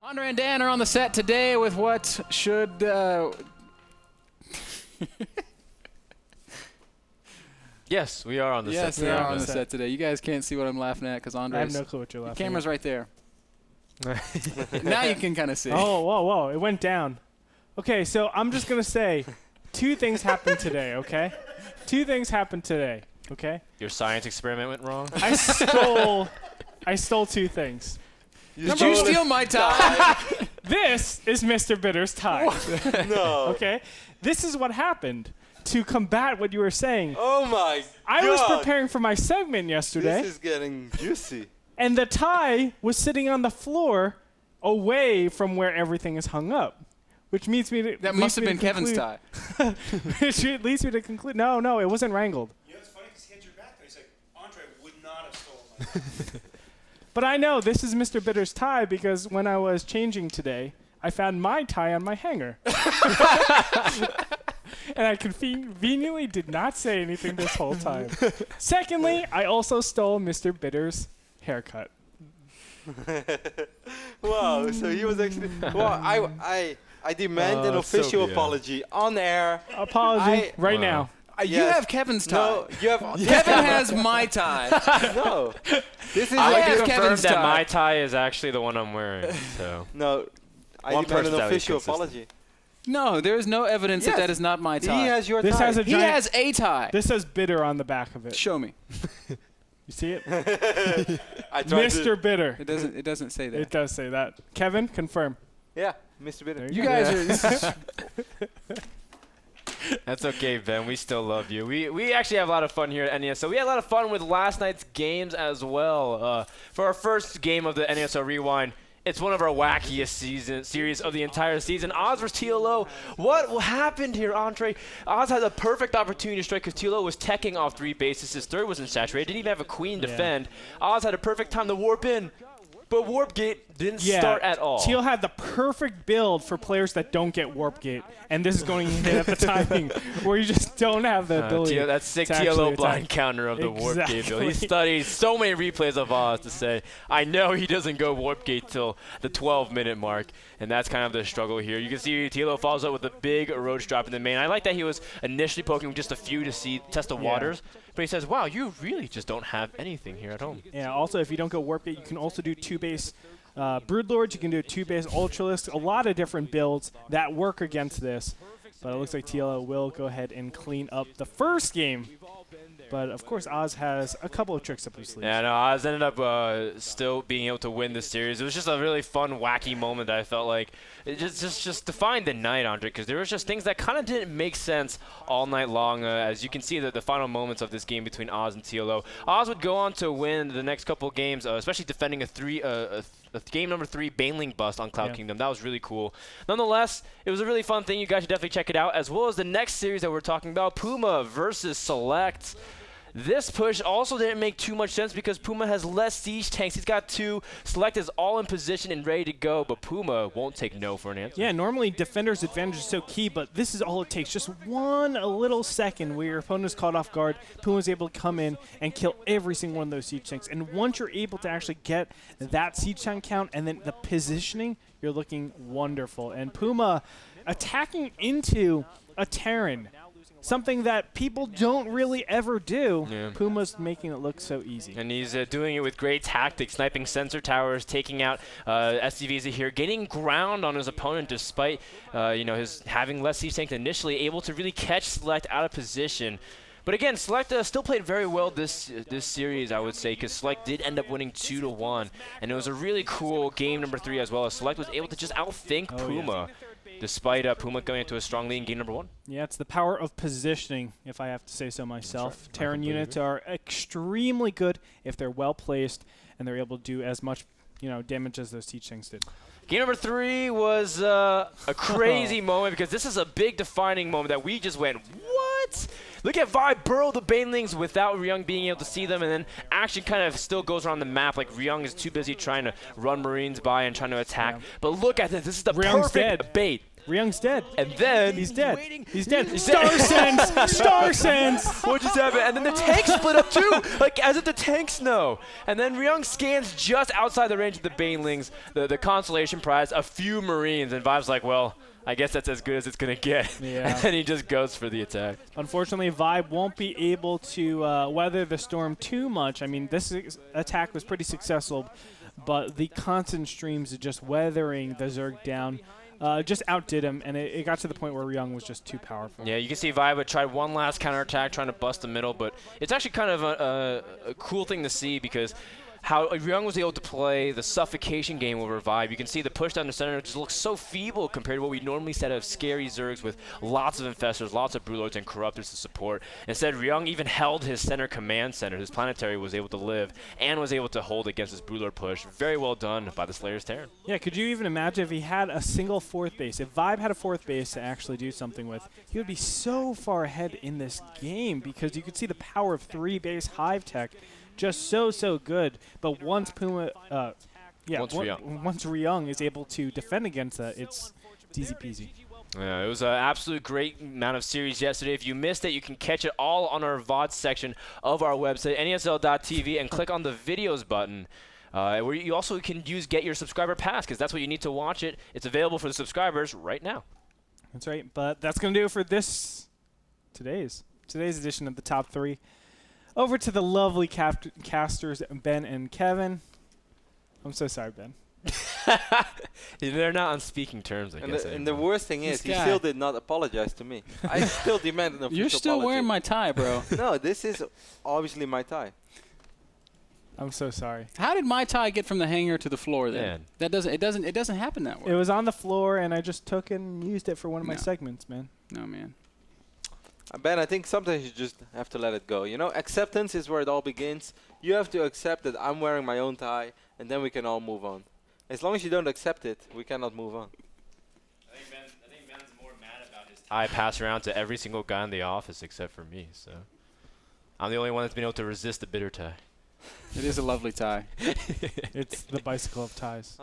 Andre and Dan are on the set today with what should... Yes, we are on the set. Yes, we are on the set today. You guys can't see what I'm laughing at because Andre's... I have no clue what you're laughing at. Camera's right there. Now you can kind of see. Oh, whoa. It went down. Okay, so I'm just going to say 2 things happened today, okay? 2 things happened today, okay? Your science experiment went wrong? I stole 2 things. Did you steal my tie? This is Mr. Bitter's tie. No. Okay? This is what happened to combat what you were saying. Oh my God. I was preparing for my segment yesterday. This is getting juicy. And the tie was sitting on the floor away from where everything is hung up. Which means me to... That must have been Kevin's tie. Which leads me to conclude... No, it wasn't wrangled. You know, it's funny because he had your back there. He's like, Andre would not have stolen my tie. But I know this is Mr. Bitter's tie because when I was changing today, I found my tie on my hanger. And I conveniently did not say anything this whole time. Secondly, I also stole Mr. Bitter's haircut. Wow, so he was actually... Well, I demand an official apology on air. Apology right now. You have Kevin's tie. No, you have... Kevin has my tie. No. This is... I I have can confirm Kevin's that tie. my tie is actually the one I'm wearing. So No. I One demand an personality official consistent. apology. No, there is no evidence Yes. that is not my tie. He has your This tie. has a He giant... has a tie. This says Bitter on the back of it. Show me. You see it? I tried to- Mr. Bitter. It doesn't say that. It does say that. Kevin, confirm. Yeah, Mr. Bitter. You guys are... that's okay, Ben. We still love you. We actually have a lot of fun here at NES. So we had a lot of fun with last night's games as well. For our first game of the NASL Rewind, it's one of our wackiest series of the entire season. Oz vs. TLO. What happened here, Andre? Oz had a perfect opportunity to strike because TLO was teching off 3 bases. His third wasn't saturated. Didn't even have a queen defend. Oz had a perfect time to warp in, but Warp Gate didn't start at all. Teal had the perfect build for players that don't get Warp Gate, and this is going to hit at the timing where you just don't have the ability. That's sick to actually TLO attack. blind counter of the Warp Gate build. He Exactly. studied so many replays of Oz to say, I know he doesn't go Warp Gate till the 12-minute mark, and that's kind of the struggle here. You can see TLO follows up with a big roach drop in the main. I like that he was initially poking just a few to test the waters, but he says, wow, you really just don't have anything here at home. Yeah, also, if you don't go Warp Gate, you can also do 2-base Broodlords. You can do 2-base Ultralisk. A lot of different builds that work against this. But it looks like TLO will go ahead and clean up the first game. But, of course, Oz has a couple of tricks up his sleeve. Yeah, no, Oz ended up still being able to win this series. It was just a really fun, wacky moment that I felt like it just defined the night, Andre, because there was just things that kind of didn't make sense all night long. As you can see, the final moments of this game between Oz and TLO. Oz would go on to win the next couple of games, especially defending a game number 3 Baneling bust on Cloud Kingdom. That was really cool. Nonetheless, it was a really fun thing. You guys should definitely check it out, as well as the next series that we're talking about, Puma versus Select. This push also didn't make too much sense because Puma has less siege tanks. He's got 2. Select is all in position and ready to go, but Puma won't take no for an answer. Yeah, normally defender's advantage is so key, but this is all it takes. Just a little second where your opponent is caught off guard. Puma's able to come in and kill every single one of those siege tanks. And once you're able to actually get that siege tank count and then the positioning, you're looking wonderful. And Puma attacking into a Terran, something that people don't really ever do. Yeah. Puma's making it look so easy. And he's doing it with great tactics, sniping sensor towers, taking out SCVs here, getting ground on his opponent despite his having less siege tanks initially, able to really catch Select out of position. But again, Select still played very well this series, I would say, because Select did end up winning 2-1, and it was a really cool game number 3 as well, as Select was able to just outthink Puma. Despite Puma going into a strong lead in game number 1. Yeah, it's the power of positioning, if I have to say so myself. Right. Terran units are extremely good if they're well placed and they're able to do as much damage as those siege tanks did. Game number 3 was a crazy moment because this is a big defining moment that we just went, what? Look at Vi burrow the Banelings without Ryung being able to see them, and then action kind of still goes around the map. Like Ryung is too busy trying to run Marines by and trying to attack. Yeah. But look at this. This is the Ryung's perfect bait. Ryung's dead. And then He's dead. waiting. He's dead. He's Star dead. Sense! Star Sense! What just happened? And then the tanks split up too, like as if the tanks know. And then Ryung scans just outside the range of the Banelings, the consolation prize, a few Marines, and Vibe's like, well, I guess that's as good as it's gonna get. Yeah. And then he just goes for the attack. Unfortunately, Vibe won't be able to weather the storm too much. I mean, this attack was pretty successful, but the constant streams of just weathering the Zerg down just outdid him, and it got to the point where Ryung was just too powerful. Yeah, you can see Vibe tried one last counterattack, trying to bust the middle, but it's actually kind of a cool thing to see because how Ryung was able to play the suffocation game over Vibe. You can see the push down the center just looks so feeble compared to what we normally said of scary Zergs with lots of Infestors, lots of Broodlords, and Corruptors to support. Instead, Ryung even held his center command center. His planetary was able to live and was able to hold against his Broodlord push. Very well done by the Slayer's Terran. Yeah, could you even imagine if he had a single 4th base? If Vibe had a 4th base to actually do something with, he would be so far ahead in this game because you could see the power of 3 base Hive tech. Just so good, but once Puma, once Ryung is able to defend against that, it's easy peasy. Yeah, it was an absolute great amount of series yesterday. If you missed it, you can catch it all on our VOD section of our website, NASL.tv, and click on the videos button. Where you also can get your subscriber pass because that's what you need to watch it. It's available for the subscribers right now. That's right, but that's gonna do it for today's edition of the Top 3. Over to the lovely casters, Ben and Kevin. I'm so sorry, Ben. They're not on speaking terms, I guess. And the worst thing is, he guy. still did not apologize to me. I still demand an official You're still apology. wearing my tie, bro. No, this is obviously my tie. I'm so sorry. How did my tie get from the hanger to the floor then? Man. That doesn't it doesn't happen that way. It was on the floor, and I just took it and used it for one of my No. segments, man. No, man. Ben, I think sometimes you just have to let it go. You know, acceptance is where it all begins. You have to accept that I'm wearing my own tie, and then we can all move on. As long as you don't accept it, we cannot move on. I think Ben's more mad about his tie passed around to every single guy in the office except for me, so I'm the only one that's been able to resist the bitter tie. It is a lovely tie. It's the bicycle of ties.